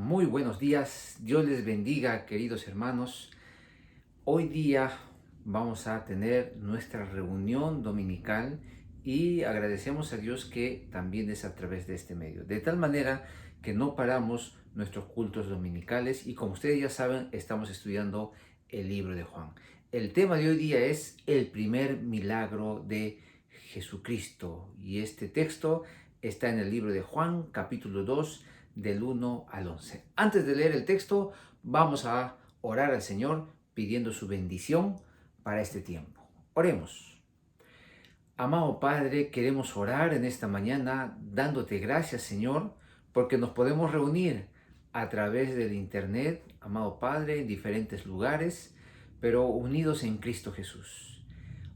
Muy buenos días, Dios les bendiga, queridos hermanos. Hoy día vamos a tener nuestra reunión dominical y agradecemos a Dios que también es a través de este medio. De tal manera que no paramos nuestros cultos dominicales y como ustedes ya saben, estamos estudiando el libro de Juan. El tema de hoy día es el primer milagro de Jesucristo y este texto está en el libro de Juan, capítulo 2 del 1 al 11. Antes de leer el texto, vamos a orar al Señor pidiendo su bendición para este tiempo. Oremos. Amado Padre, queremos orar en esta mañana dándote gracias, Señor, porque nos podemos reunir a través del Internet, amado Padre, en diferentes lugares, pero unidos en Cristo Jesús.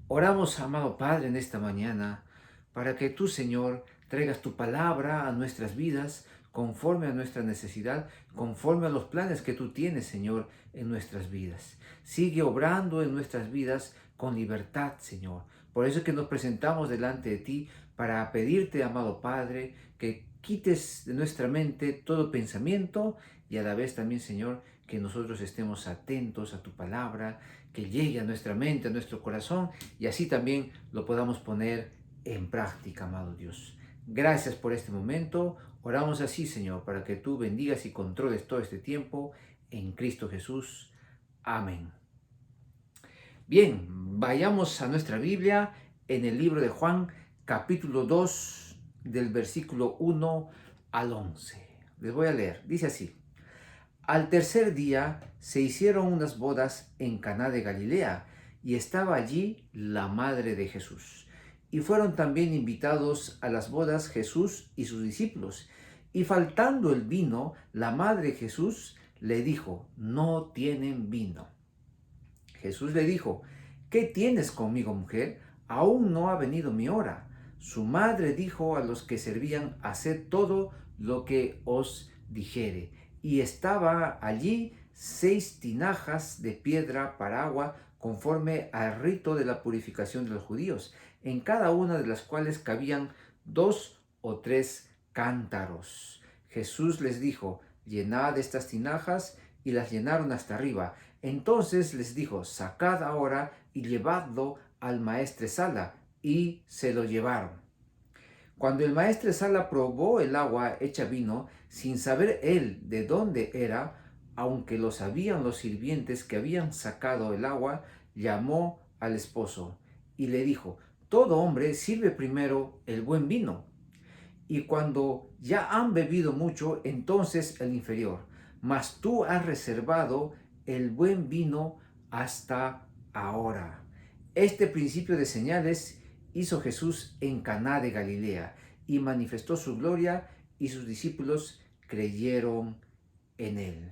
Oramos, amado Padre, en esta mañana para que tú, Señor, traigas tu palabra a nuestras vidas conforme a nuestra necesidad, conforme a los planes que tú tienes, Señor, en nuestras vidas. Sigue obrando en nuestras vidas con libertad, Señor. Por eso es que nos presentamos delante de ti para pedirte, amado Padre, que quites de nuestra mente todo pensamiento y a la vez también, Señor, que nosotros estemos atentos a tu palabra, que llegue a nuestra mente, a nuestro corazón y así también lo podamos poner en práctica, amado Dios. Gracias por este momento. Oramos así, Señor, para que tú bendigas y controles todo este tiempo en Cristo Jesús. Amén. Bien, vayamos a nuestra Biblia en el libro de Juan, capítulo 2, del versículo 1 al 11. Les voy a leer. Dice así. Al tercer día se hicieron unas bodas en Caná de Galilea y estaba allí la madre de Jesús. Y fueron también invitados a las bodas Jesús y sus discípulos. Y faltando el vino, la madre de Jesús le dijo, no tienen vino. Jesús le dijo, ¿qué tienes conmigo, mujer? Aún no ha venido mi hora. Su madre dijo a los que servían, haced todo lo que os dijere. Y estaba allí 6 tinajas de piedra para agua, conforme al rito de la purificación de los judíos, en cada una de las cuales cabían 2 o 3 cántaros. Jesús les dijo, llenad estas tinajas, y las llenaron hasta arriba. Entonces les dijo, sacad ahora y llevadlo al maestresala, y se lo llevaron. Cuando el maestresala probó el agua hecha vino, sin saber él de dónde era, aunque lo sabían los sirvientes que habían sacado el agua, llamó al esposo y le dijo, todo hombre sirve primero el buen vino, y cuando ya han bebido mucho, entonces el inferior. Mas tú has reservado el buen vino hasta ahora. Este principio de señales hizo Jesús en Caná de Galilea y manifestó su gloria y sus discípulos creyeron en él.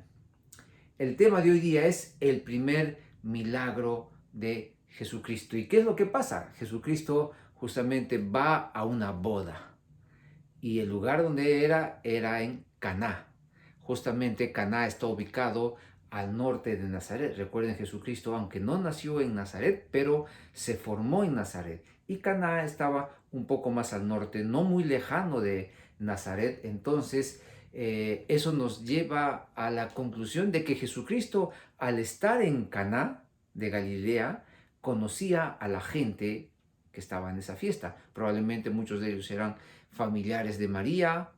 El tema de hoy día es el primer milagro de Jesucristo. ¿Y qué es lo que pasa? Jesucristo justamente va a una boda. Y el lugar donde era en Caná. Justamente Caná está ubicado al norte de Nazaret. Recuerden, Jesucristo, aunque no nació en Nazaret, pero se formó en Nazaret. Y Caná estaba un poco más al norte, no muy lejano de Nazaret. Entonces, eso nos lleva a la conclusión de que Jesucristo, al estar en Caná de Galilea, conocía a la gente que estaba en esa fiesta. Probablemente muchos de ellos eran familiares de María,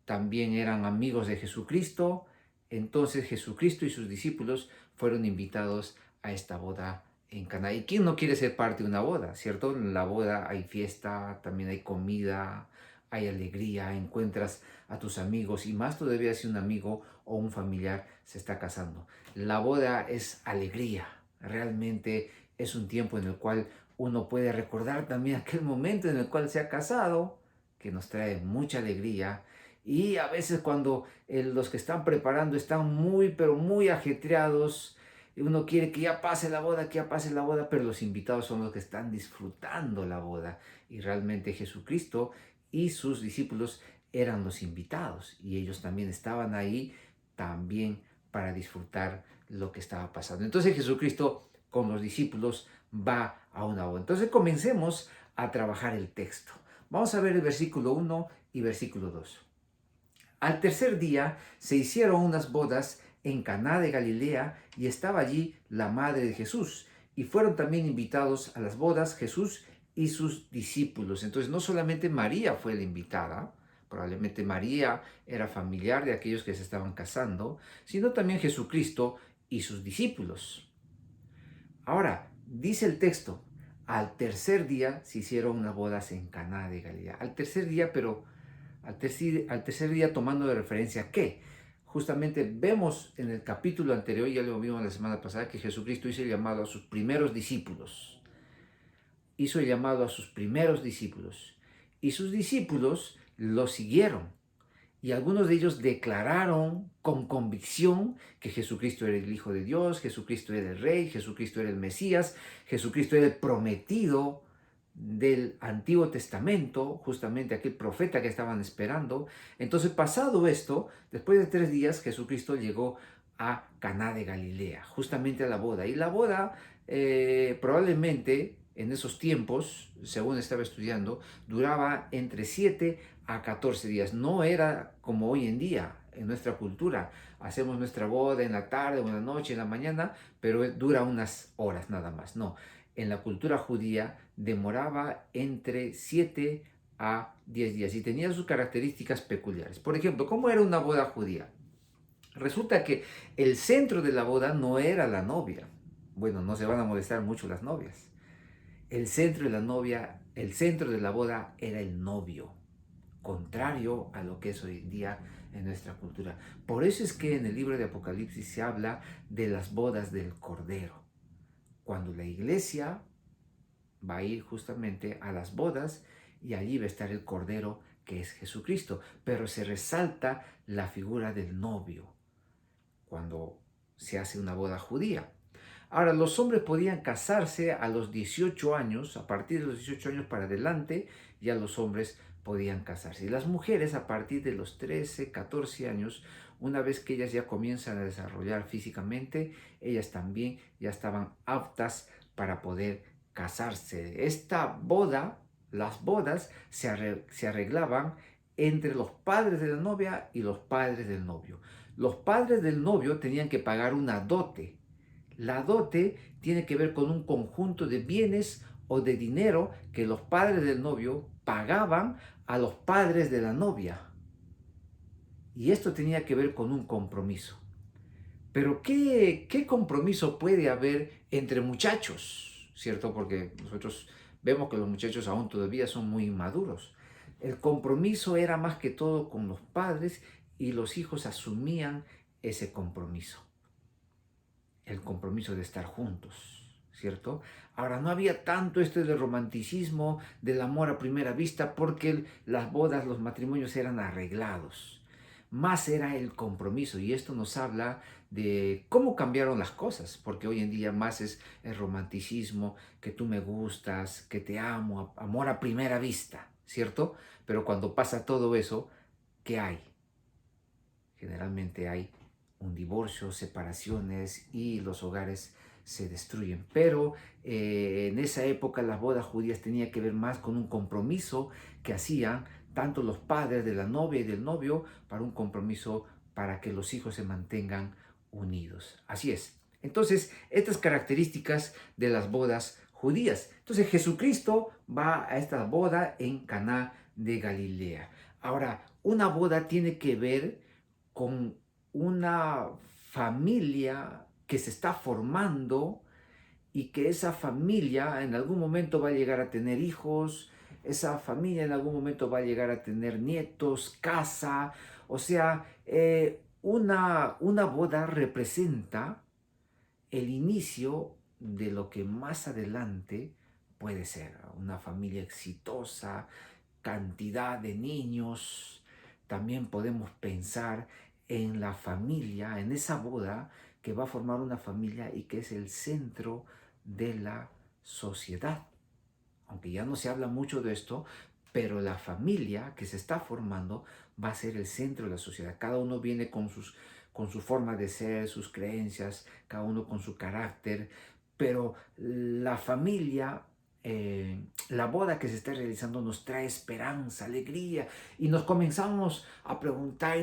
también eran amigos de Jesucristo. Entonces Jesucristo y sus discípulos fueron invitados a esta boda en Caná. ¿Y quién no quiere ser parte de una boda? ¿Cierto? En la boda hay fiesta, también hay comida, hay alegría, encuentras a tus amigos y más todavía si un amigo o un familiar se está casando. La boda es alegría, realmente es un tiempo en el cual uno puede recordar también aquel momento en el cual se ha casado, que nos trae mucha alegría. Y a veces cuando los que están preparando están muy, pero muy ajetreados, uno quiere que ya pase la boda, que ya pase la boda, pero los invitados son los que están disfrutando la boda. Y realmente Jesucristo y sus discípulos eran los invitados y ellos también estaban ahí también para disfrutar lo que estaba pasando. Entonces Jesucristo con los discípulos va a una boda. Entonces comencemos a trabajar el texto. Vamos a ver el versículo 1 y versículo 2. Al tercer día se hicieron unas bodas en Caná de Galilea y estaba allí la madre de Jesús. Y fueron también invitados a las bodas Jesús y sus discípulos. Entonces no solamente María fue la invitada, probablemente María era familiar de aquellos que se estaban casando, sino también Jesucristo y sus discípulos. Ahora, dice el texto, al tercer día se hicieron unas bodas en Caná de Galilea. Al tercer día, pero al tercer día tomando de referencia ¿qué? Justamente vemos en el capítulo anterior, ya lo vimos la semana pasada, que Jesucristo hizo el llamado a sus primeros discípulos. Hizo el llamado a sus primeros discípulos. Y sus discípulos lo siguieron. Y algunos de ellos declararon con convicción que Jesucristo era el Hijo de Dios, Jesucristo era el Rey, Jesucristo era el Mesías, Jesucristo era el prometido del Antiguo Testamento, justamente aquel profeta que estaban esperando. Entonces, pasado esto, después de 3 días, Jesucristo llegó a Caná de Galilea, justamente a la boda. Y la boda probablemente en esos tiempos, según estaba estudiando, duraba entre 7 a 14 días. No era como hoy en día en nuestra cultura. Hacemos nuestra boda en la tarde o en la noche, en la mañana, pero dura unas horas nada más. No, en la cultura judía demoraba entre 7 a 10 días y tenía sus características peculiares. Por ejemplo, ¿cómo era una boda judía? Resulta que el centro de la boda no era la novia. Bueno, no se van a molestar mucho las novias. El centro de la novia, el centro de la boda era el novio, contrario a lo que es hoy en día en nuestra cultura. Por eso es que en el libro de Apocalipsis se habla de las bodas del Cordero. Cuando la iglesia va a ir justamente a las bodas y allí va a estar el Cordero que es Jesucristo, pero se resalta la figura del novio cuando se hace una boda judía. Ahora, los hombres podían casarse a los 18 años, a partir de los 18 años para adelante, ya los hombres podían casarse. Y las mujeres a partir de los 13, 14 años, una vez que ellas ya comienzan a desarrollar físicamente, ellas también ya estaban aptas para poder casarse. Esta boda, las bodas se arreglaban entre los padres de la novia y los padres del novio. Los padres del novio tenían que pagar una dote. La dote tiene que ver con un conjunto de bienes o de dinero que los padres del novio pagaban a los padres de la novia. Y esto tenía que ver con un compromiso. Pero ¿qué compromiso puede haber entre muchachos? ¿Cierto? Porque nosotros vemos que los muchachos aún todavía son muy inmaduros. El compromiso era más que todo con los padres y los hijos asumían ese compromiso. El compromiso de estar juntos, ¿cierto? Ahora, no había tanto esto del romanticismo, del amor a primera vista, porque las bodas, los matrimonios eran arreglados. Más era el compromiso, y esto nos habla de cómo cambiaron las cosas, porque hoy en día más es el romanticismo, que tú me gustas, que te amo, amor a primera vista, ¿cierto? Pero cuando pasa todo eso, ¿qué hay? Generalmente hay un divorcio, separaciones y los hogares se destruyen. Pero en esa época las bodas judías tenían que ver más con un compromiso que hacían tanto los padres de la novia y del novio para un compromiso para que los hijos se mantengan unidos. Así es. Entonces, estas características de las bodas judías. Entonces, Jesucristo va a esta boda en Caná de Galilea. Ahora, una boda tiene que ver con una familia que se está formando y que esa familia en algún momento va a llegar a tener hijos, esa familia en algún momento va a llegar a tener nietos, casa, o sea, una boda representa el inicio de lo que más adelante puede ser una familia exitosa, cantidad de niños. También podemos pensar en la familia, en esa boda que va a formar una familia y que es el centro de la sociedad. Aunque ya no se habla mucho de esto, pero la familia que se está formando va a ser el centro de la sociedad. Cada uno viene con su forma de ser, sus creencias, cada uno con su carácter, pero la familia la boda que se está realizando nos trae esperanza, alegría, y nos comenzamos a preguntar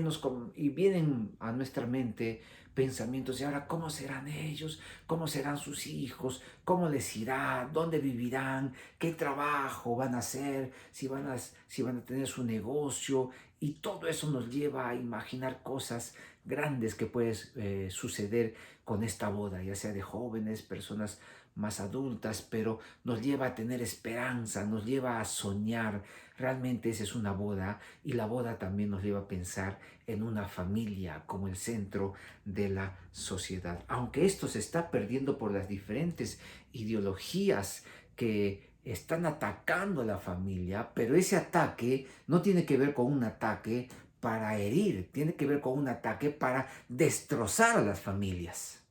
y vienen a nuestra mente pensamientos de ahora, ¿cómo serán ellos? ¿Cómo serán sus hijos? ¿Cómo les irá? ¿Dónde vivirán? ¿Qué trabajo van a hacer? Si van a tener su negocio. Y todo eso nos lleva a imaginar cosas grandes que pueden suceder con esta boda, ya sea de jóvenes, personas más adultas, pero nos lleva a tener esperanza, nos lleva a soñar. Realmente esa es una boda, y la boda también nos lleva a pensar en una familia como el centro de la sociedad. Aunque esto se está perdiendo por las diferentes ideologías que están atacando a la familia, pero ese ataque no tiene que ver con un ataque para herir, tiene que ver con un ataque para destrozar a las familias.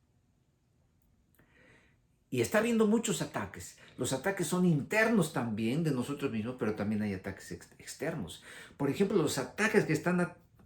Y está habiendo muchos ataques. Los ataques son internos también de nosotros mismos, pero también hay ataques externos. Por ejemplo, los ataques que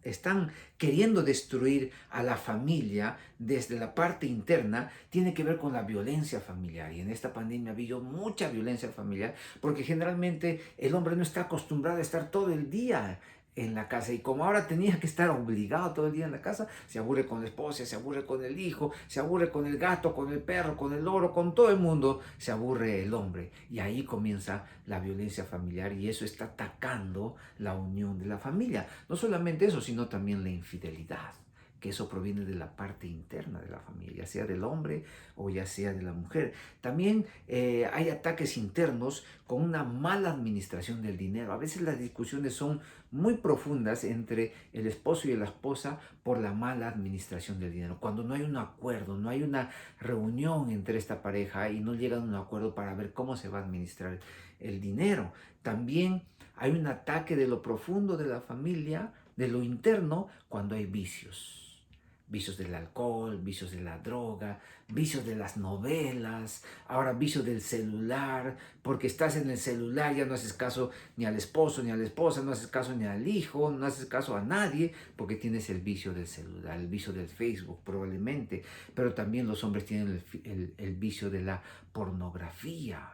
están queriendo destruir a la familia desde la parte interna tiene que ver con la violencia familiar. Y en esta pandemia ha habido mucha violencia familiar porque generalmente el hombre no está acostumbrado a estar todo el día en la casa, y como ahora tenía que estar obligado todo el día en la casa, se aburre con la esposa, se aburre con el hijo, se aburre con el gato, con el perro, con el loro, con todo el mundo, se aburre el hombre, y ahí comienza la violencia familiar, y eso está atacando la unión de la familia. No solamente eso, sino también la infidelidad, que eso proviene de la parte interna de la familia, ya sea del hombre o ya sea de la mujer. También hay ataques internos con una mala administración del dinero. A veces las discusiones son muy profundas entre el esposo y la esposa por la mala administración del dinero. Cuando no hay un acuerdo, no hay una reunión entre esta pareja y no llegan a un acuerdo para ver cómo se va a administrar el dinero. También hay un ataque de lo profundo de la familia, de lo interno, cuando hay vicios. Vicios del alcohol, vicios de la droga, vicios de las novelas, ahora vicios del celular, porque estás en el celular, ya no haces caso ni al esposo ni a la esposa, no haces caso ni al hijo, no haces caso a nadie, porque tienes el vicio del celular, el vicio del Facebook probablemente, pero también los hombres tienen el vicio de la pornografía.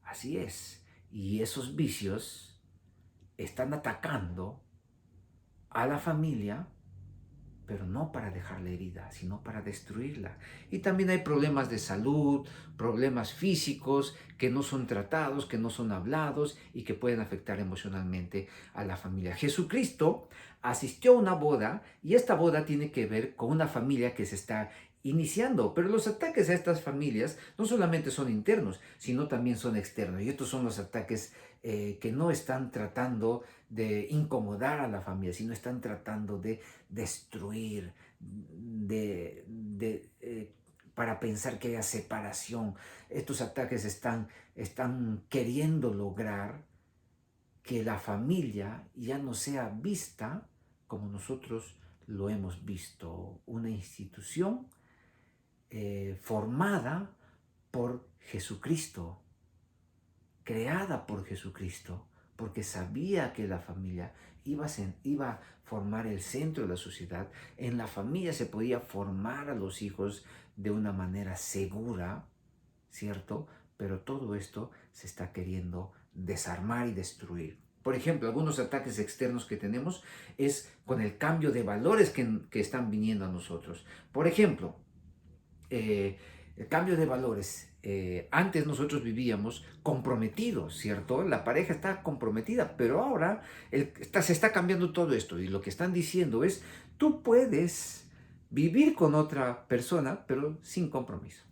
Así es. Y esos vicios están atacando a la familia, pero no para dejarla herida, sino para destruirla. Y también hay problemas de salud, problemas físicos que no son tratados, que no son hablados y que pueden afectar emocionalmente a la familia. Jesucristo asistió a una boda, y esta boda tiene que ver con una familia que se está iniciando, pero los ataques a estas familias no solamente son internos, sino también son externos. Y estos son los ataques que no están tratando de incomodar a la familia, sino están tratando de destruir, para pensar que haya separación. Estos ataques están queriendo lograr que la familia ya no sea vista como nosotros lo hemos visto, una institución formada por Jesucristo, creada por Jesucristo, porque sabía que la familia iba a formar el centro de la sociedad. En la familia se podía formar a los hijos de una manera segura, ¿cierto? Pero todo esto se está queriendo desarmar y destruir. Por ejemplo, algunos ataques externos que tenemos es con el cambio de valores que están viniendo a nosotros. Por ejemplo, el cambio de valores. Antes nosotros vivíamos comprometidos, ¿cierto? La pareja está comprometida, pero ahora se está cambiando todo esto, y lo que están diciendo es, tú puedes vivir con otra persona, pero sin compromiso.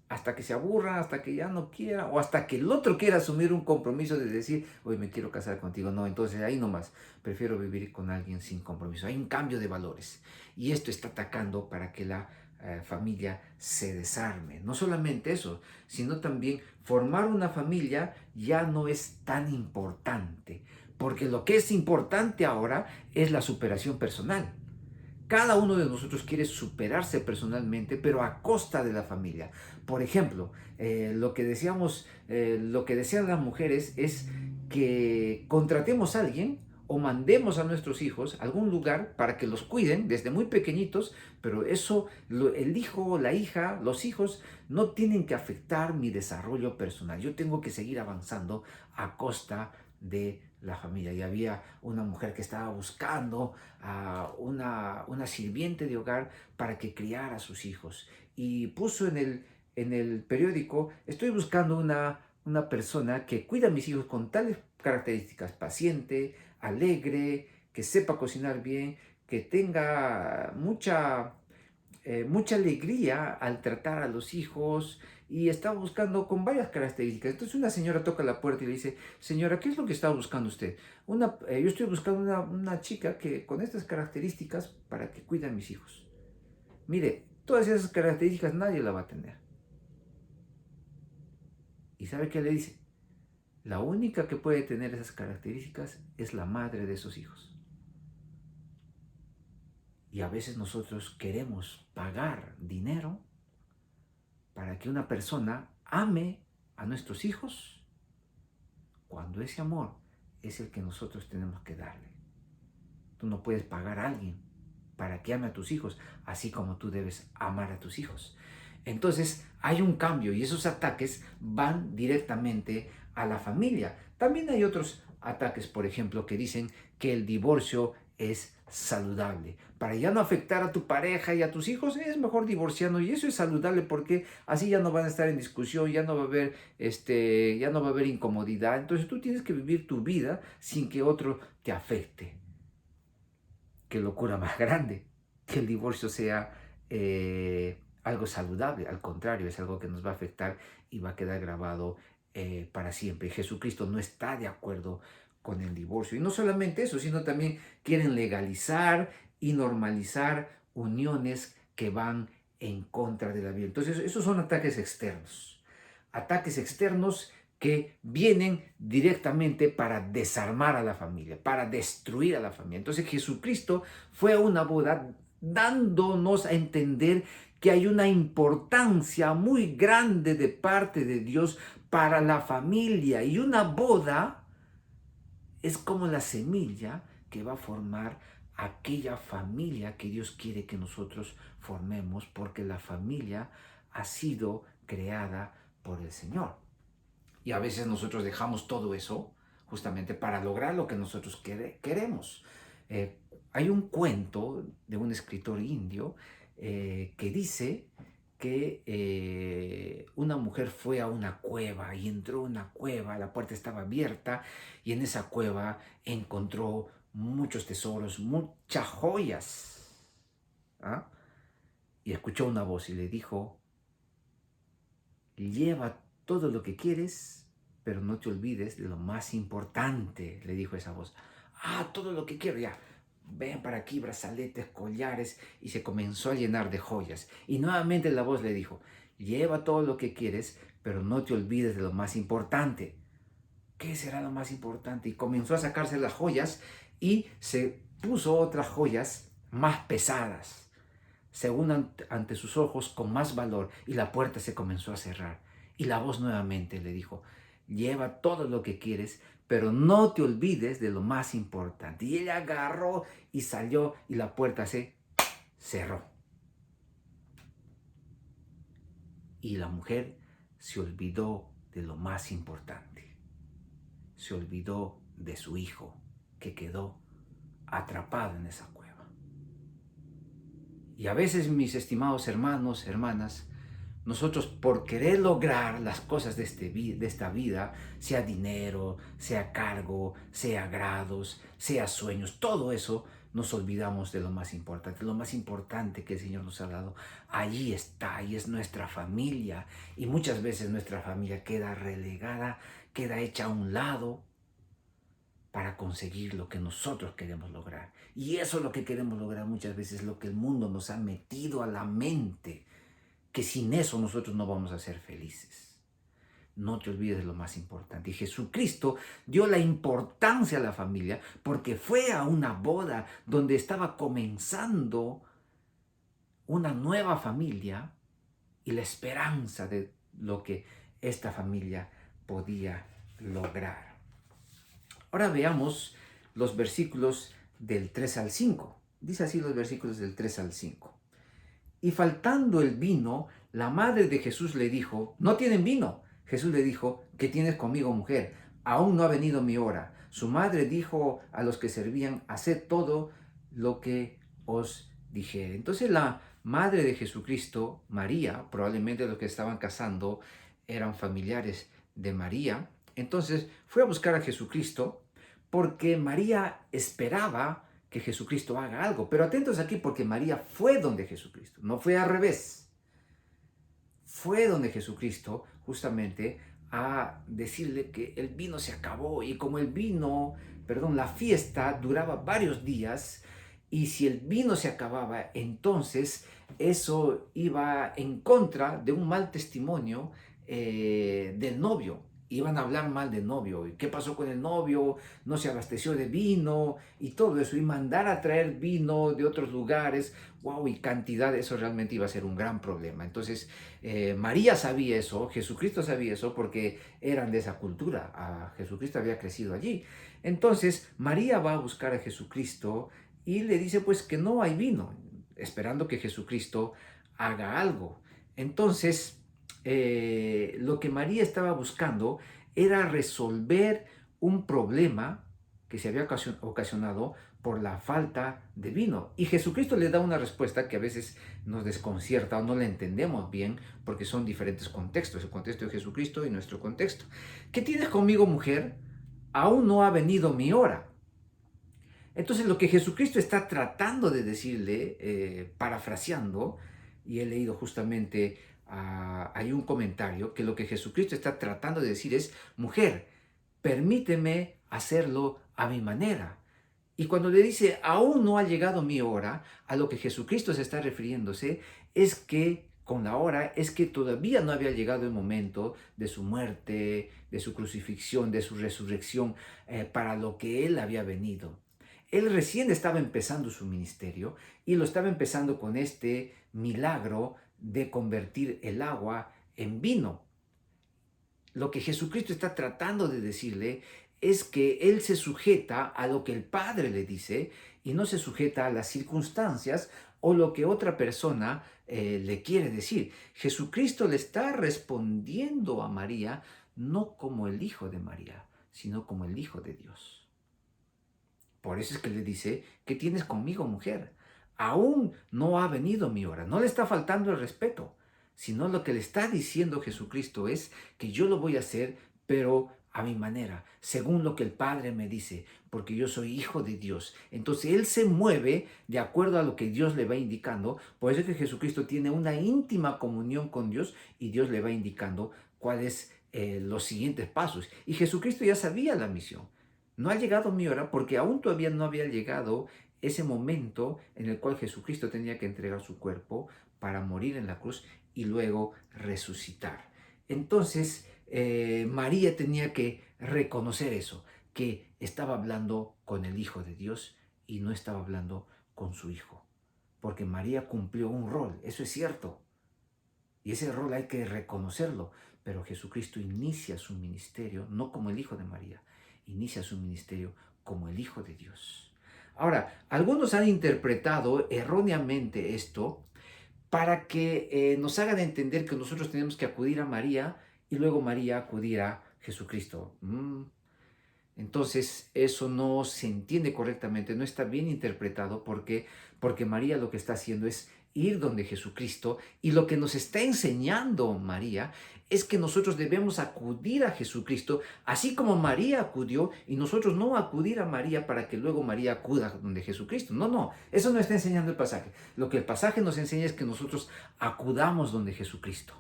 Hasta que se aburra, hasta que ya no quiera, o hasta que el otro quiera asumir un compromiso de decir, hoy me quiero casar contigo. No, entonces ahí nomás, prefiero vivir con alguien sin compromiso. Hay un cambio de valores, y esto está atacando para que la familia se desarme. No solamente eso, sino también formar una familia ya no es tan importante, porque lo que es importante ahora es la superación personal. Cada uno de nosotros quiere superarse personalmente, pero a costa de la familia. Por ejemplo, lo que desean las mujeres es que contratemos a alguien o mandemos a nuestros hijos a algún lugar para que los cuiden desde muy pequeñitos, pero eso, el hijo, la hija, los hijos no tienen que afectar mi desarrollo personal. Yo tengo que seguir avanzando a costa de la familia. Y había una mujer que estaba buscando a una sirviente de hogar para que criara a sus hijos. Y puso en el periódico: estoy buscando una persona que cuida a mis hijos con tales características: paciente, alegre, que sepa cocinar bien, que tenga mucha alegría al tratar a los hijos, y estaba buscando con varias características. Entonces una señora toca la puerta y le dice: señora, ¿qué es lo que está buscando usted? Yo estoy buscando una chica que con estas características para que cuide a mis hijos. Mire, todas esas características nadie la va a tener. ¿Y sabe qué le dice? La única que puede tener esas características es la madre de esos hijos. Y a veces nosotros queremos pagar dinero para que una persona ame a nuestros hijos, cuando ese amor es el que nosotros tenemos que darle. Tú no puedes pagar a alguien para que ame a tus hijos, así como tú debes amar a tus hijos. Entonces hay un cambio, y esos ataques van directamente a la familia. También hay otros ataques, por ejemplo, que dicen que el divorcio es saludable. Para ya no afectar a tu pareja y a tus hijos, es mejor divorciarnos, y eso es saludable porque así ya no van a estar en discusión, ya no va a haber, ya no va a haber incomodidad. Entonces tú tienes que vivir tu vida sin que otro te afecte. Qué locura más grande que el divorcio sea algo saludable. Al contrario, es algo que nos va a afectar y va a quedar grabado para siempre. Jesucristo no está de acuerdo con el divorcio. Y no solamente eso, sino también quieren legalizar y normalizar uniones que van en contra de la vida. Entonces, esos son ataques externos. Ataques externos que vienen directamente para desarmar a la familia, para destruir a la familia. Entonces Jesucristo fue a una boda dándonos a entender que hay una importancia muy grande de parte de Dios para la familia, y una boda es como la semilla que va a formar aquella familia que Dios quiere que nosotros formemos, porque la familia ha sido creada por el Señor. Y a veces nosotros dejamos todo eso justamente para lograr lo que nosotros queremos. Hay un cuento de un escritor indio que dice que una mujer fue a una cueva, y entró a una cueva, la puerta estaba abierta, y en esa cueva encontró muchos tesoros, muchas joyas. ¿Ah? Y escuchó una voz y le dijo: lleva todo lo que quieres, pero no te olvides de lo más importante, le dijo esa voz. Ah, todo lo que quiero, ya. Ven para aquí, brazaletes, collares. Y se comenzó a llenar de joyas. Y nuevamente la voz le dijo: lleva todo lo que quieres, pero no te olvides de lo más importante. ¿Qué será lo más importante? Y comenzó a sacarse las joyas y se puso otras joyas más pesadas, según ante sus ojos, con más valor, y la puerta se comenzó a cerrar. Y la voz nuevamente le dijo: lleva todo lo que quieres, pero no te olvides de lo más importante. Y ella agarró y salió, y la puerta se cerró. Y la mujer se olvidó de lo más importante. Se olvidó de su hijo, que quedó atrapado en esa cueva. Y a veces, mis estimados hermanos, hermanas, nosotros, por querer lograr las cosas de esta vida, sea dinero, sea cargo, sea grados, sea sueños, todo eso, nos olvidamos de lo más importante. Lo más importante que el Señor nos ha dado, allí está, y es nuestra familia. Y muchas veces nuestra familia queda relegada, queda hecha a un lado, para conseguir lo que nosotros queremos lograr. Y eso es lo que queremos lograr muchas veces, lo que el mundo nos ha metido a la mente, que sin eso nosotros no vamos a ser felices. No te olvides de lo más importante. Y Jesucristo dio la importancia a la familia porque fue a una boda donde estaba comenzando una nueva familia, y la esperanza de lo que esta familia podía lograr. Ahora veamos los versículos del 3 al 5. Dice así los versículos del 3 al 5. Y faltando el vino, la madre de Jesús le dijo, ¿no tienen vino? Jesús le dijo, ¿qué tienes conmigo, mujer? Aún no ha venido mi hora. Su madre dijo a los que servían, haced todo lo que os dijere. Entonces la madre de Jesucristo, María, probablemente los que estaban casando eran familiares de María, entonces fue a buscar a Jesucristo porque María esperaba que Jesucristo haga algo. Pero atentos aquí porque María fue donde Jesucristo, no fue al revés. Fue donde Jesucristo justamente a decirle que el vino se acabó y como el vino, perdón, la fiesta duraba varios días y si el vino se acababa, entonces eso iba en contra de un mal testimonio del novio. Iban a hablar mal del novio. ¿Y qué pasó con el novio? No se abasteció de vino y todo eso. Y mandar a traer vino de otros lugares. ¡Wow! Y cantidad. Eso realmente iba a ser un gran problema. Entonces, María sabía eso. Jesucristo sabía eso porque eran de esa cultura. Jesucristo había crecido allí. Entonces, María va a buscar a Jesucristo y le dice pues que no hay vino. Esperando que Jesucristo haga algo. Entonces, lo que María estaba buscando era resolver un problema que se había ocasionado por la falta de vino. Y Jesucristo le da una respuesta que a veces nos desconcierta o no la entendemos bien porque son diferentes contextos, el contexto de Jesucristo y nuestro contexto. ¿Qué tienes conmigo, mujer? Aún no ha venido mi hora. Entonces lo que Jesucristo está tratando de decirle, parafraseando, y he leído justamente, hay un comentario, que lo que Jesucristo está tratando de decir es, mujer, permíteme hacerlo a mi manera. Y cuando le dice, aún no ha llegado mi hora, a lo que Jesucristo se está refiriéndose es que con la hora es que todavía no había llegado el momento de su muerte, de su crucifixión, de su resurrección, para lo que él había venido. Él recién estaba empezando su ministerio y lo estaba empezando con este milagro de convertir el agua en vino. Lo que Jesucristo está tratando de decirle es que Él se sujeta a lo que el Padre le dice y no se sujeta a las circunstancias o lo que otra persona le quiere decir. Jesucristo le está respondiendo a María no como el Hijo de María, sino como el Hijo de Dios. Por eso es que le dice, ¿qué tienes conmigo, mujer? Aún no ha venido mi hora. No le está faltando el respeto, sino lo que le está diciendo Jesucristo es que yo lo voy a hacer, pero a mi manera, según lo que el Padre me dice, porque yo soy hijo de Dios. Entonces Él se mueve de acuerdo a lo que Dios le va indicando. Por eso es que Jesucristo tiene una íntima comunión con Dios y Dios le va indicando cuáles los siguientes pasos. Y Jesucristo ya sabía la misión. No ha llegado mi hora porque aún todavía no había llegado ese momento en el cual Jesucristo tenía que entregar su cuerpo para morir en la cruz y luego resucitar. Entonces, María tenía que reconocer eso, que estaba hablando con el Hijo de Dios y no estaba hablando con su Hijo. Porque María cumplió un rol, eso es cierto. Y ese rol hay que reconocerlo. Pero Jesucristo inicia su ministerio no como el Hijo de María, inicia su ministerio como el Hijo de Dios. Ahora, algunos han interpretado erróneamente esto para que nos hagan entender que nosotros tenemos que acudir a María y luego María acudir a Jesucristo. Entonces eso no se entiende correctamente, no está bien interpretado porque María lo que está haciendo es ir donde Jesucristo y lo que nos está enseñando María es que nosotros debemos acudir a Jesucristo así como María acudió y nosotros no acudir a María para que luego María acuda donde Jesucristo. No, eso no está enseñando el pasaje. Lo que el pasaje nos enseña es que nosotros acudamos donde Jesucristo,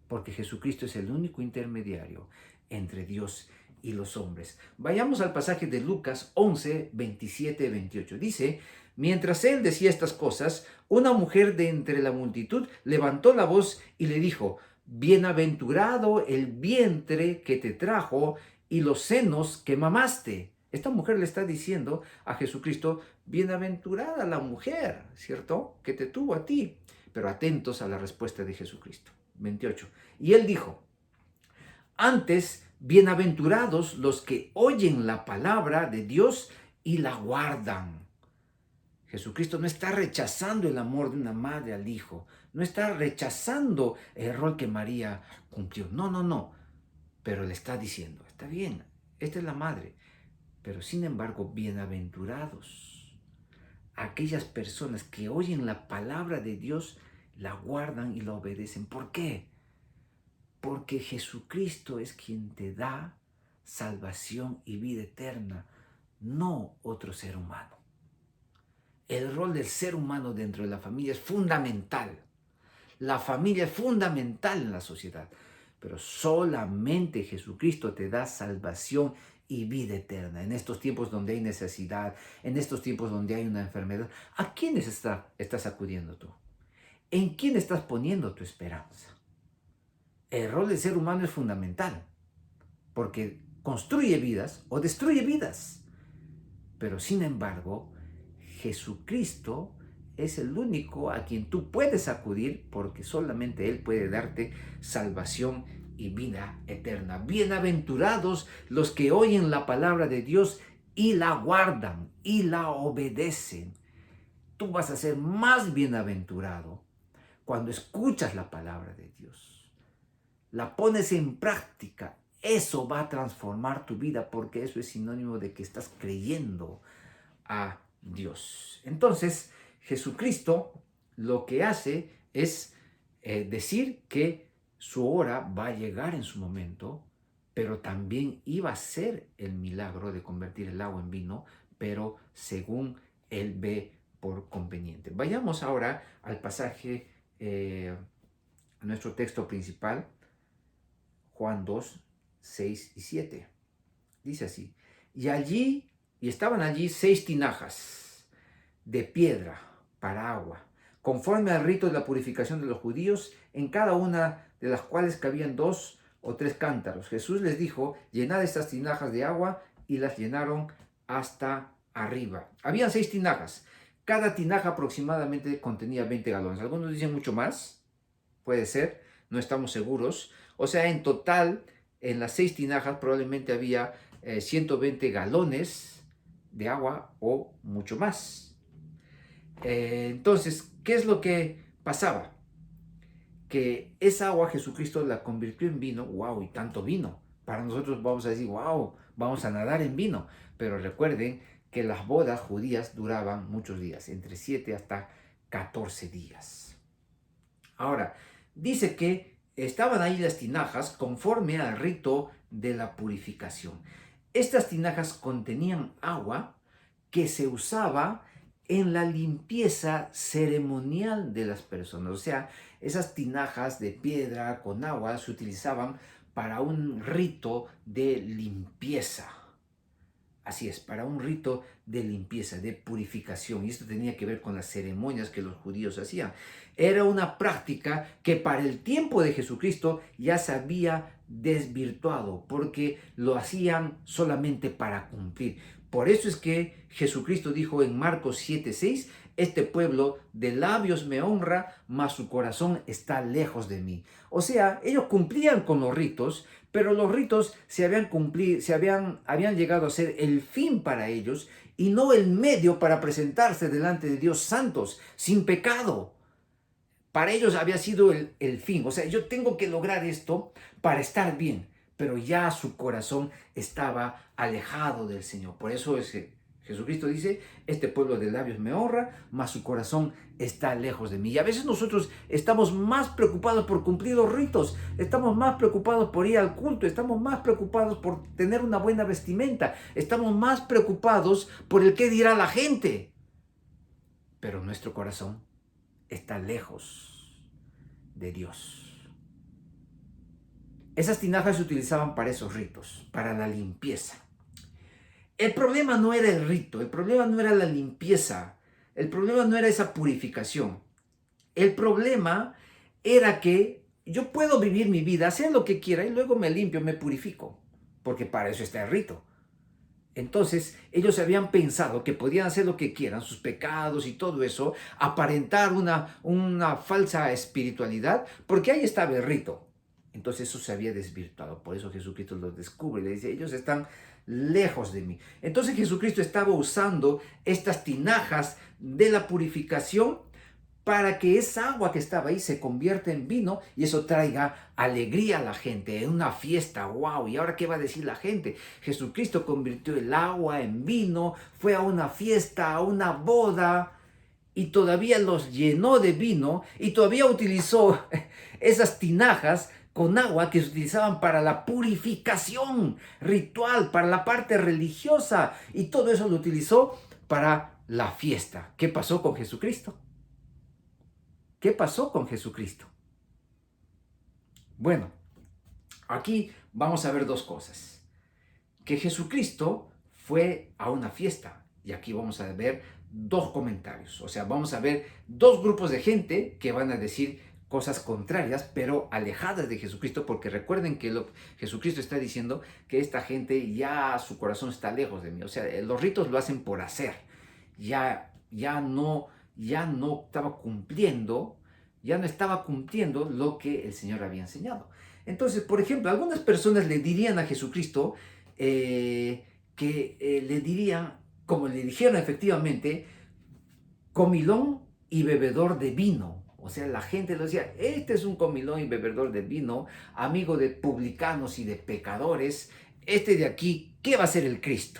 porque Jesucristo es el único intermediario entre Dios y los hombres. Vayamos al pasaje de Lucas 11, 27, 28. Dice, mientras él decía estas cosas, una mujer de entre la multitud levantó la voz y le dijo, bienaventurado el vientre que te trajo y los senos que mamaste. Esta mujer le está diciendo a Jesucristo, bienaventurada la mujer, ¿cierto? Que te tuvo a ti. Pero atentos a la respuesta de Jesucristo. 28. Y él dijo, antes Bienaventurados los que oyen la palabra de Dios y la guardan. Jesucristo no está rechazando el amor de una madre al hijo, no está rechazando el rol que María cumplió. No, no, no. Pero le está diciendo, está bien, esta es la madre, pero sin embargo, bienaventurados aquellas personas que oyen la palabra de Dios, la guardan y la obedecen. ¿Por qué? Porque Jesucristo es quien te da salvación y vida eterna, no otro ser humano. El rol del ser humano dentro de la familia es fundamental. La familia es fundamental en la sociedad, pero solamente Jesucristo te da salvación y vida eterna. En estos tiempos donde hay necesidad, en estos tiempos donde hay una enfermedad, ¿a quiénes estás acudiendo tú? ¿En quién estás poniendo tu esperanza? El rol del ser humano es fundamental, porque construye vidas o destruye vidas. Pero sin embargo, Jesucristo es el único a quien tú puedes acudir, porque solamente Él puede darte salvación y vida eterna. Bienaventurados los que oyen la palabra de Dios y la guardan y la obedecen. Tú vas a ser más bienaventurado cuando escuchas la palabra de Dios. La pones en práctica. Eso va a transformar tu vida, porque eso es sinónimo de que estás creyendo a Dios. Entonces, Jesucristo lo que hace es decir que su hora va a llegar en su momento, pero también iba a ser el milagro de convertir el agua en vino, pero según Él ve por conveniente. Vayamos ahora al pasaje, nuestro texto principal, Juan 2, 6 y 7. Dice así: y estaban allí 6 tinajas de piedra para agua, conforme al rito de la purificación de los judíos, en cada una de las cuales cabían 2 o 3 cántaros. Jesús les dijo: llenad estas tinajas de agua, y las llenaron hasta arriba. Habían 6 tinajas. Cada tinaja aproximadamente contenía 20 galones. Algunos dicen mucho más, puede ser, no estamos seguros. O sea, en total, en las 6 tinajas probablemente había 120 galones de agua o mucho más. Entonces, ¿qué es lo que pasaba? Que esa agua Jesucristo la convirtió en vino. ¡Wow! Y tanto vino. Para nosotros vamos a decir, ¡wow! Vamos a nadar en vino. Pero recuerden que las bodas judías duraban muchos días, entre 7 hasta 14 días. Ahora, dice que estaban ahí las tinajas conforme al rito de la purificación. Estas tinajas contenían agua que se usaba en la limpieza ceremonial de las personas. O sea, esas tinajas de piedra con agua se utilizaban para un rito de limpieza. Así es, para un rito de limpieza, de purificación. Y esto tenía que ver con las ceremonias que los judíos hacían. Era una práctica que para el tiempo de Jesucristo ya se había desvirtuado, porque lo hacían solamente para cumplir. Por eso es que Jesucristo dijo en Marcos 7:6, este pueblo de labios me honra, mas su corazón está lejos de mí. O sea, ellos cumplían con los ritos, pero los ritos habían llegado a ser el fin para ellos y no el medio para presentarse delante de Dios santos, sin pecado. Para ellos había sido el fin. O sea, yo tengo que lograr esto para estar bien, pero ya su corazón estaba alejado del Señor. Por eso es que Jesucristo dice, este pueblo de labios me honra, mas su corazón está lejos de mí. Y a veces nosotros estamos más preocupados por cumplir los ritos, estamos más preocupados por ir al culto, estamos más preocupados por tener una buena vestimenta, estamos más preocupados por el qué dirá la gente. Pero nuestro corazón está lejos de Dios. Esas tinajas se utilizaban para esos ritos, para la limpieza. El problema no era el rito, el problema no era la limpieza, el problema no era esa purificación. El problema era que yo puedo vivir mi vida, hacer lo que quiera y luego me limpio, me purifico, porque para eso está el rito. Entonces ellos habían pensado que podían hacer lo que quieran, sus pecados y todo eso, aparentar una falsa espiritualidad, porque ahí estaba el rito. Entonces eso se había desvirtuado. Por eso Jesucristo los descubre. Le dice, ellos están lejos de mí. Entonces Jesucristo estaba usando estas tinajas de la purificación para que esa agua que estaba ahí se convierta en vino y eso traiga alegría a la gente, en una fiesta, wow. ¿Y ahora qué va a decir la gente? Jesucristo convirtió el agua en vino, fue a una fiesta, a una boda, y todavía los llenó de vino y todavía utilizó esas tinajas con agua que se utilizaban para la purificación ritual, para la parte religiosa, y todo eso lo utilizó para la fiesta. ¿Qué pasó con Jesucristo? ¿Qué pasó con Jesucristo? Bueno, aquí vamos a ver dos cosas. Que Jesucristo fue a una fiesta, y aquí vamos a ver dos comentarios. O sea, vamos a ver dos grupos de gente que van a decir cosas contrarias, pero alejadas de Jesucristo, porque recuerden que Jesucristo está diciendo que esta gente ya su corazón está lejos de mí. O sea, los ritos lo hacen por hacer. Ya no estaba cumpliendo, ya no estaba cumpliendo lo que el Señor había enseñado. Entonces, por ejemplo, algunas personas le dirían a Jesucristo le dirían, como le dijeron efectivamente, comilón y bebedor de vino. O sea, la gente lo decía, este es un comilón y bebedor de vino, amigo de publicanos y de pecadores, este de aquí, ¿qué va a ser el Cristo?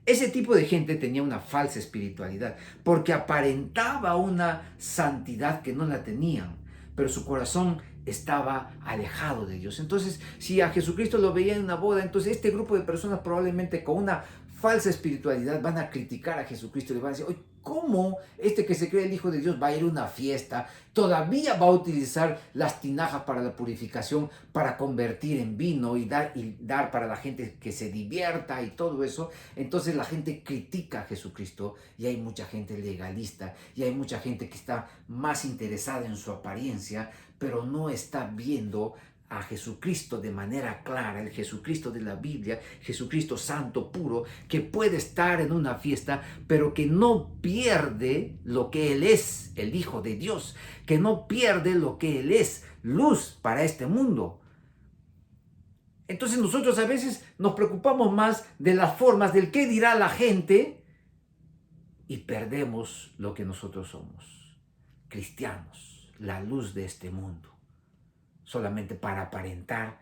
Ese tipo de gente tenía una falsa espiritualidad, porque aparentaba una santidad que no la tenían, pero su corazón estaba alejado de Dios. Entonces, si a Jesucristo lo veía en una boda, entonces este grupo de personas probablemente con una falsa espiritualidad van a criticar a Jesucristo y le van a decir, oye, ¿cómo este que se cree el Hijo de Dios va a ir a una fiesta? Todavía va a utilizar las tinajas para la purificación, para convertir en vino y dar para la gente que se divierta y todo eso. Entonces la gente critica a Jesucristo y hay mucha gente legalista y hay mucha gente que está más interesada en su apariencia, pero no está viendo a Jesucristo de manera clara, el Jesucristo de la Biblia, Jesucristo santo, puro, que puede estar en una fiesta, pero que no pierde lo que Él es, el Hijo de Dios, que no pierde lo que Él es, luz para este mundo. Entonces nosotros a veces nos preocupamos más de las formas, del qué dirá la gente, y perdemos lo que nosotros somos, cristianos, la luz de este mundo, solamente para aparentar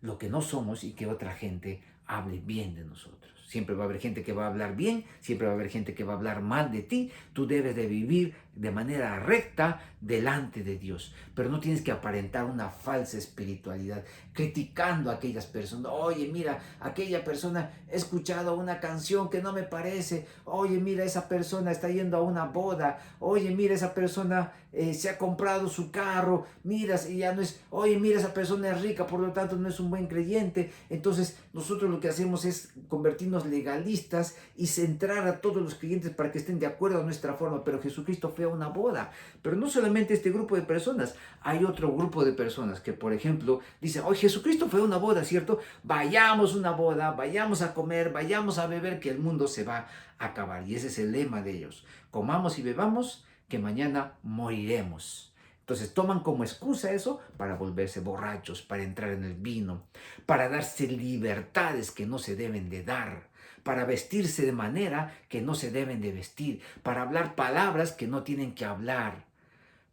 lo que no somos y que otra gente hable bien de nosotros. Siempre va a haber gente que va a hablar bien, siempre va a haber gente que va a hablar mal de ti. Tú debes de vivir de manera recta delante de Dios, pero no tienes que aparentar una falsa espiritualidad, criticando a aquellas personas. Oye, mira, aquella persona he escuchado una canción que no me parece. Oye, mira, esa persona está yendo a una boda. Oye, mira, esa persona se ha comprado su carro. Mira, y ya no es. Oye, mira, esa persona es rica, por lo tanto no es un buen creyente. Entonces nosotros lo que hacemos es convertirnos legalistas y centrar a todos los creyentes para que estén de acuerdo a nuestra forma. Pero Jesucristo fue a una boda. Pero no solamente este grupo de personas, hay otro grupo de personas que, por ejemplo, dicen, oye, Jesucristo fue a una boda, ¿cierto? Vayamos a una boda, vayamos a comer, vayamos a beber, que el mundo se va a acabar. Y ese es el lema de ellos. Comamos y bebamos, que mañana moriremos. Entonces toman como excusa eso para volverse borrachos, para entrar en el vino, para darse libertades que no se deben de dar, para vestirse de manera que no se deben de vestir, para hablar palabras que no tienen que hablar,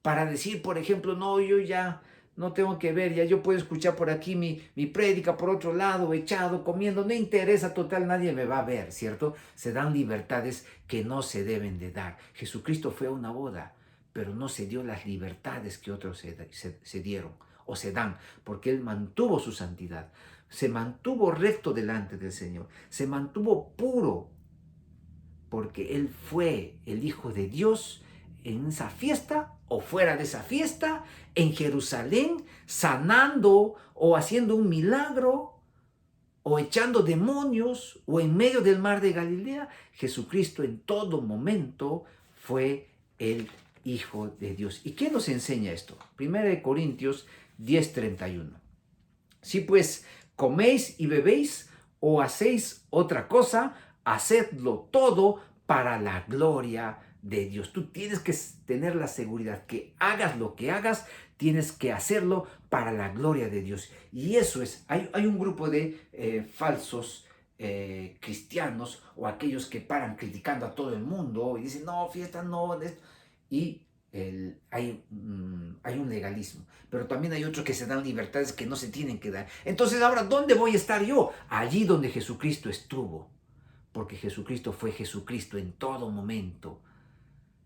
para decir, por ejemplo, no, yo ya no tengo que ver, ya yo puedo escuchar por aquí mi prédica, por otro lado, echado, comiendo, no interesa, total, nadie me va a ver, ¿cierto? Se dan libertades que no se deben de dar. Jesucristo fue a una boda, pero no se dio las libertades que otros se dieron o se dan, porque Él mantuvo su santidad, se mantuvo recto delante del Señor, se mantuvo puro, porque Él fue el Hijo de Dios en esa fiesta o fuera de esa fiesta, en Jerusalén, sanando o haciendo un milagro, o echando demonios, o en medio del mar de Galilea. Jesucristo en todo momento fue el Hijo de Dios. ¿Y qué nos enseña esto? 1 Corintios 10:31. Si pues coméis y bebéis o hacéis otra cosa, hacedlo todo para la gloria de Dios. Tú tienes que tener la seguridad que hagas lo que hagas, tienes que hacerlo para la gloria de Dios. Y eso es, hay un grupo de falsos cristianos o aquellos que paran criticando a todo el mundo y dicen, no, fiesta no, y hay un legalismo, pero también hay otros que se dan libertades que no se tienen que dar. Entonces ahora, ¿dónde voy a estar yo? Allí donde Jesucristo estuvo, porque Jesucristo fue Jesucristo en todo momento.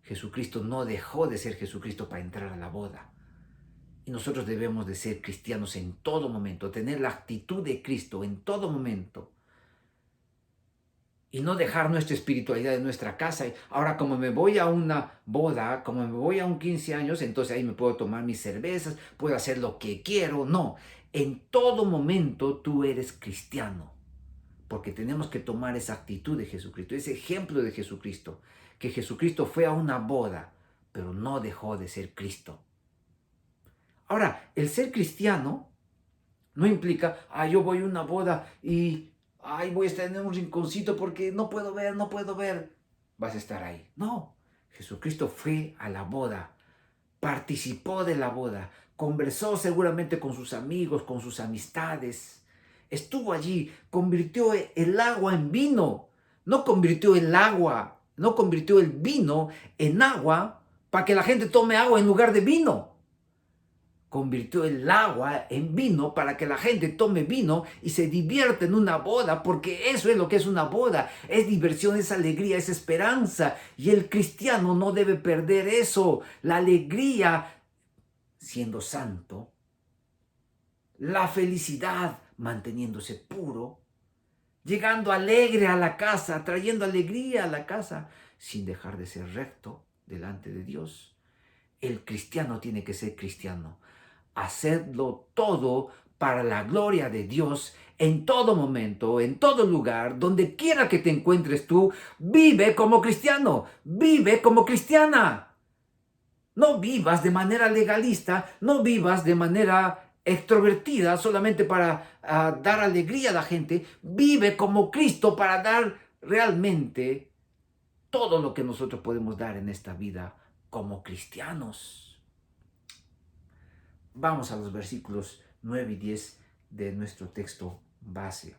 Jesucristo no dejó de ser Jesucristo para entrar a la boda. Y nosotros debemos de ser cristianos en todo momento, tener la actitud de Cristo en todo momento. Y no dejar nuestra espiritualidad en nuestra casa. Ahora, como me voy a una boda, como me voy a un 15 años, entonces ahí me puedo tomar mis cervezas, puedo hacer lo que quiero. No, en todo momento tú eres cristiano. Porque tenemos que tomar esa actitud de Jesucristo, ese ejemplo de Jesucristo. Que Jesucristo fue a una boda, pero no dejó de ser Cristo. Ahora, el ser cristiano no implica, yo voy a una boda y voy a estar en un rinconcito porque no puedo ver, no puedo ver. Vas a estar ahí. No, Jesucristo fue a la boda, participó de la boda, conversó seguramente con sus amigos, con sus amistades. Estuvo allí, convirtió el agua en vino. No convirtió el agua, no convirtió el vino en agua para que la gente tome agua en lugar de vino. Convirtió el agua en vino para que la gente tome vino y se divierta en una boda, porque eso es lo que es una boda. Es diversión, es alegría, es esperanza. Y el cristiano no debe perder eso. La alegría siendo santo, la felicidad manteniéndose puro, llegando alegre a la casa, trayendo alegría a la casa, sin dejar de ser recto delante de Dios. El cristiano tiene que ser cristiano. Hacerlo todo para la gloria de Dios en todo momento, en todo lugar, donde quiera que te encuentres tú. Vive como cristiano, vive como cristiana. No vivas de manera legalista, no vivas de manera extrovertida solamente para dar alegría a la gente. Vive como Cristo para dar realmente todo lo que nosotros podemos dar en esta vida como cristianos. Vamos a los versículos 9 y 10 de nuestro texto base.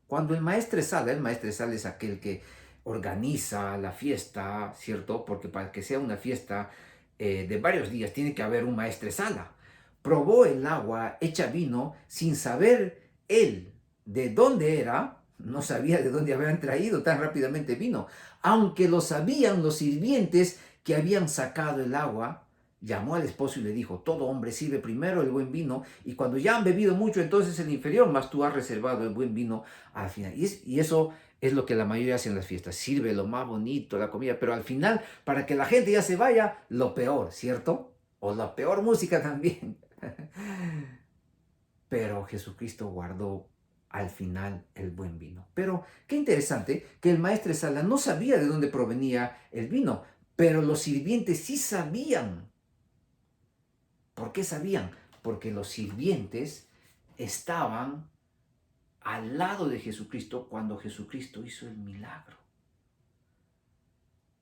Cuando el maestresala es aquel que organiza la fiesta, ¿cierto? Porque para que sea una fiesta de varios días tiene que haber un maestresala. Probó el agua hecha vino sin saber él de dónde era, no sabía de dónde habían traído tan rápidamente vino, aunque lo sabían los sirvientes que habían sacado el agua. Llamó al esposo y le dijo, todo hombre sirve primero el buen vino, y cuando ya han bebido mucho, entonces el inferior, mas tú has reservado el buen vino al final. Y eso es lo que la mayoría hace en las fiestas, sirve lo más bonito, la comida, pero al final, para que la gente ya se vaya, lo peor, ¿cierto? O la peor música también. Pero Jesucristo guardó al final el buen vino. Pero qué interesante que el maestresala no sabía de dónde provenía el vino, pero los sirvientes sí sabían. ¿Por qué sabían? Porque los sirvientes estaban al lado de Jesucristo cuando Jesucristo hizo el milagro.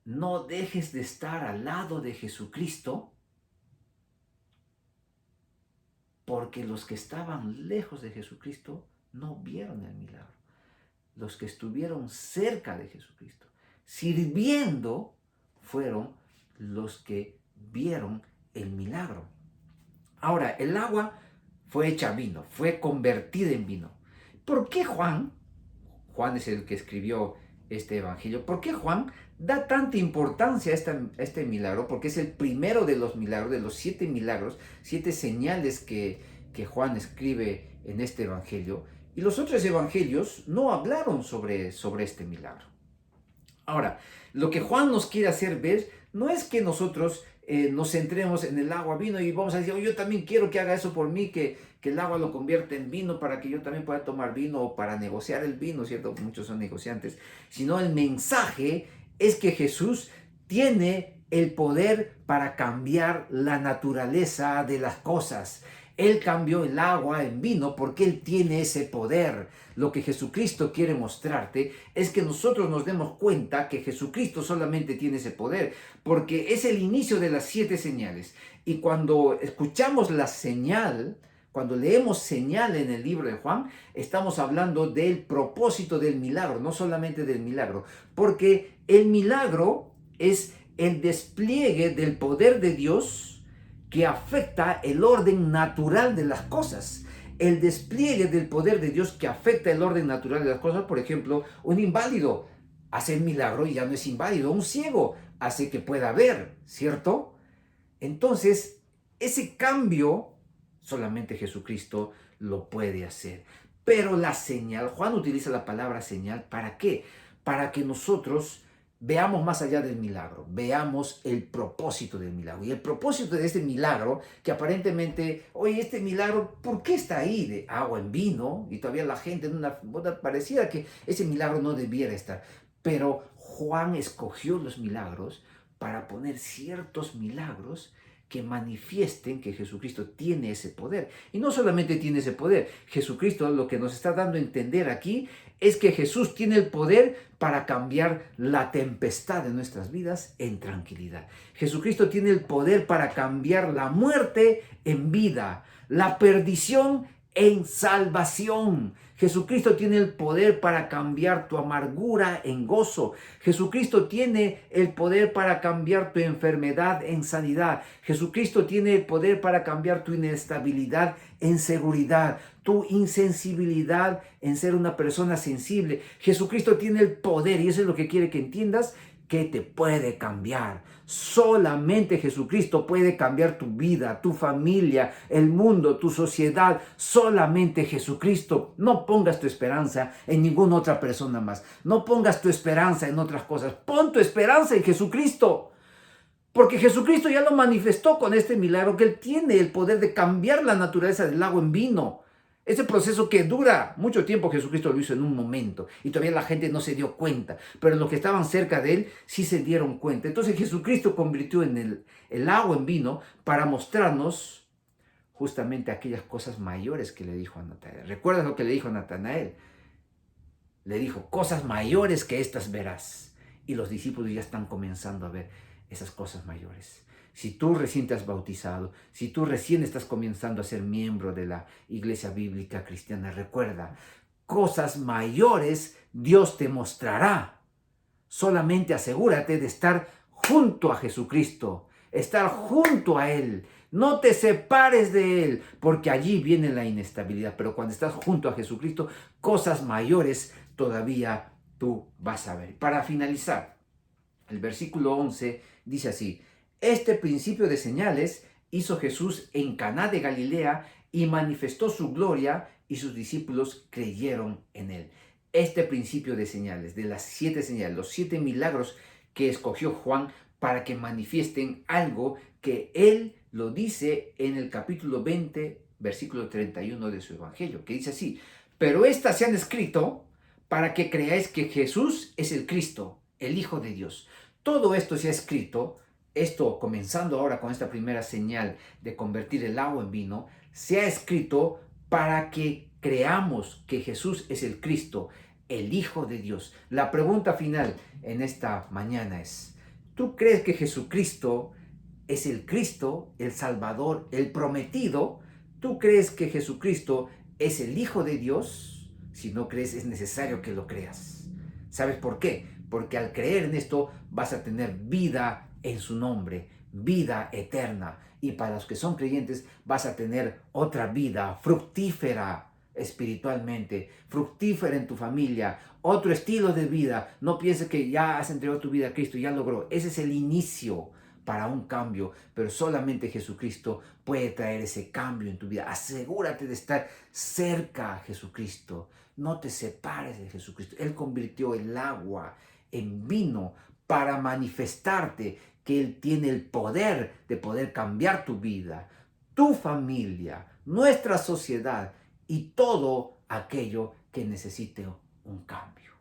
No dejes de estar al lado de Jesucristo, porque los que estaban lejos de Jesucristo no vieron el milagro. Los que estuvieron cerca de Jesucristo, sirviendo, fueron los que vieron el milagro. Ahora, el agua fue hecha vino, fue convertida en vino. ¿Por qué Juan es el que escribió este evangelio, por qué Juan da tanta importancia a este milagro? Porque es el primero de los milagros, de los 7 milagros, 7 señales que Juan escribe en este evangelio. Y los otros evangelios no hablaron sobre este milagro. Ahora, lo que Juan nos quiere hacer ver no es que nosotros nos centremos en el agua vino y vamos a decir, yo también quiero que haga eso por mí, que el agua lo convierta en vino para que yo también pueda tomar vino, o para negociar el vino, ¿cierto? Muchos son negociantes. Sino el mensaje es que Jesús tiene el poder para cambiar la naturaleza de las cosas. Él cambió el agua en vino porque Él tiene ese poder. Lo que Jesucristo quiere mostrarte es que nosotros nos demos cuenta que Jesucristo solamente tiene ese poder, porque es el inicio de las 7 señales. Y cuando escuchamos la señal, cuando leemos señal en el libro de Juan, estamos hablando del propósito del milagro, no solamente del milagro, porque el milagro es el despliegue del poder de Dios que afecta el orden natural de las cosas. El despliegue del poder de Dios que afecta el orden natural de las cosas. Por ejemplo, un inválido hace el milagro y ya no es inválido. Un ciego hace que pueda ver, ¿cierto? Entonces, ese cambio solamente Jesucristo lo puede hacer. Pero la señal, Juan utiliza la palabra señal, ¿para qué? Para que nosotros veamos más allá del milagro, veamos el propósito del milagro. Y el propósito de este milagro, que aparentemente, oye, este milagro, ¿por qué está ahí de agua en vino? Y todavía la gente en una pareciera que ese milagro no debiera estar. Pero Juan escogió los milagros para poner ciertos milagros que manifiesten que Jesucristo tiene ese poder. Y no solamente tiene ese poder, Jesucristo lo que nos está dando a entender aquí es que Jesús tiene el poder para cambiar la tempestad de nuestras vidas en tranquilidad. Jesucristo tiene el poder para cambiar la muerte en vida, la perdición en salvación. Jesucristo tiene el poder para cambiar tu amargura en gozo. Jesucristo tiene el poder para cambiar tu enfermedad en sanidad. Jesucristo tiene el poder para cambiar tu inestabilidad en seguridad, tu insensibilidad en ser una persona sensible. Jesucristo tiene el poder, y eso es lo que quiere que entiendas, que te puede cambiar. Solamente Jesucristo puede cambiar tu vida, tu familia, el mundo, tu sociedad. Solamente Jesucristo. No pongas tu esperanza en ninguna otra persona más. No pongas tu esperanza en otras cosas. Pon tu esperanza en Jesucristo. Porque Jesucristo ya lo manifestó con este milagro, que Él tiene el poder de cambiar la naturaleza del agua en vino. Ese proceso que dura mucho tiempo, Jesucristo lo hizo en un momento y todavía la gente no se dio cuenta, pero los que estaban cerca de Él sí se dieron cuenta. Entonces Jesucristo convirtió en el agua en vino para mostrarnos justamente aquellas cosas mayores que le dijo a Natanael. ¿Recuerdas lo que le dijo a Natanael? Le dijo, cosas mayores que estas verás. Y los discípulos ya están comenzando a ver esas cosas mayores. Si tú recién te has bautizado, si tú recién estás comenzando a ser miembro de la Iglesia Bíblica Cristiana, recuerda, cosas mayores Dios te mostrará. Solamente asegúrate de estar junto a Jesucristo, estar junto a Él. No te separes de Él, porque allí viene la inestabilidad. Pero cuando estás junto a Jesucristo, cosas mayores todavía tú vas a ver. Para finalizar, el versículo 11 dice así: este principio de señales hizo Jesús en Caná de Galilea y manifestó su gloria y sus discípulos creyeron en él. Este principio de señales, de las 7 señales, los 7 milagros que escogió Juan para que manifiesten algo que él lo dice en el capítulo 20, versículo 31 de su evangelio, que dice así: pero estas se han escrito para que creáis que Jesús es el Cristo, el Hijo de Dios. Todo esto se ha escrito, esto comenzando ahora con esta primera señal de convertir el agua en vino, se ha escrito para que creamos que Jesús es el Cristo, el Hijo de Dios. La pregunta final en esta mañana es: ¿tú crees que Jesucristo es el Cristo, el Salvador, el prometido? ¿Tú crees que Jesucristo es el Hijo de Dios? Si no crees, es necesario que lo creas. ¿Sabes por qué? Porque al creer en esto vas a tener vida en su nombre, vida eterna. Y para los que son creyentes vas a tener otra vida fructífera espiritualmente, fructífera en tu familia, otro estilo de vida. No pienses que ya has entregado tu vida a Cristo, ya logró. Ese es el inicio para un cambio, pero solamente Jesucristo puede traer ese cambio en tu vida. Asegúrate de estar cerca a Jesucristo. No te separes de Jesucristo. Él convirtió el agua en vino para manifestarte que Él tiene el poder de poder cambiar tu vida, tu familia, nuestra sociedad y todo aquello que necesite un cambio.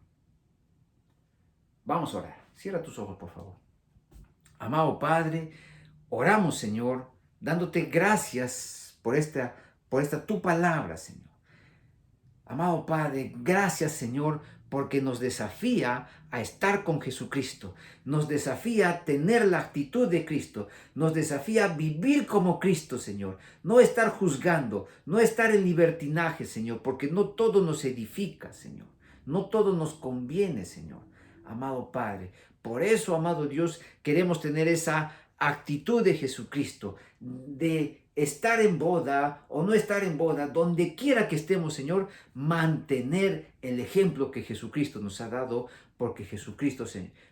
Vamos a orar. Cierra tus ojos, por favor. Amado Padre, oramos, Señor, dándote gracias por esta por esta tu palabra, Señor. Amado Padre, gracias, Señor, porque nos desafía a estar con Jesucristo, nos desafía a tener la actitud de Cristo, nos desafía a vivir como Cristo, Señor, no estar juzgando, no estar en libertinaje, Señor, porque no todo nos edifica, Señor, no todo nos conviene, Señor. Amado Padre, por eso, amado Dios, queremos tener esa actitud de Jesucristo, de estar en boda o no estar en boda, donde quiera que estemos, Señor, mantener el ejemplo que Jesucristo nos ha dado, porque Jesucristo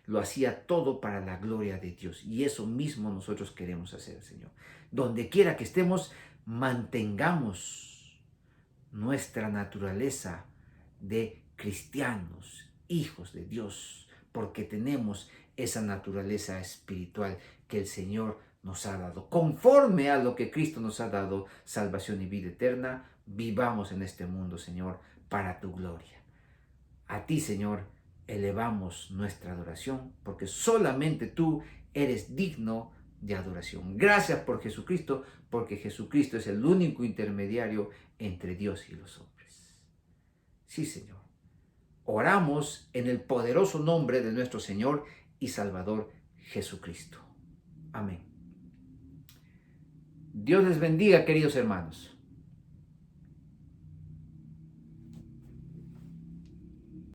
lo hacía todo para la gloria de Dios. Y eso mismo nosotros queremos hacer, Señor. Donde quiera que estemos, mantengamos nuestra naturaleza de cristianos, hijos de Dios, porque tenemos esa naturaleza espiritual que el Señor nos ha dado. Conforme a lo que Cristo nos ha dado, salvación y vida eterna, vivamos en este mundo, Señor, para tu gloria. A ti, Señor, elevamos nuestra adoración, porque solamente tú eres digno de adoración. Gracias por Jesucristo, porque Jesucristo es el único intermediario entre Dios y los hombres. Sí, Señor. Oramos en el poderoso nombre de nuestro Señor y Salvador Jesucristo. Amén. Dios les bendiga, queridos hermanos.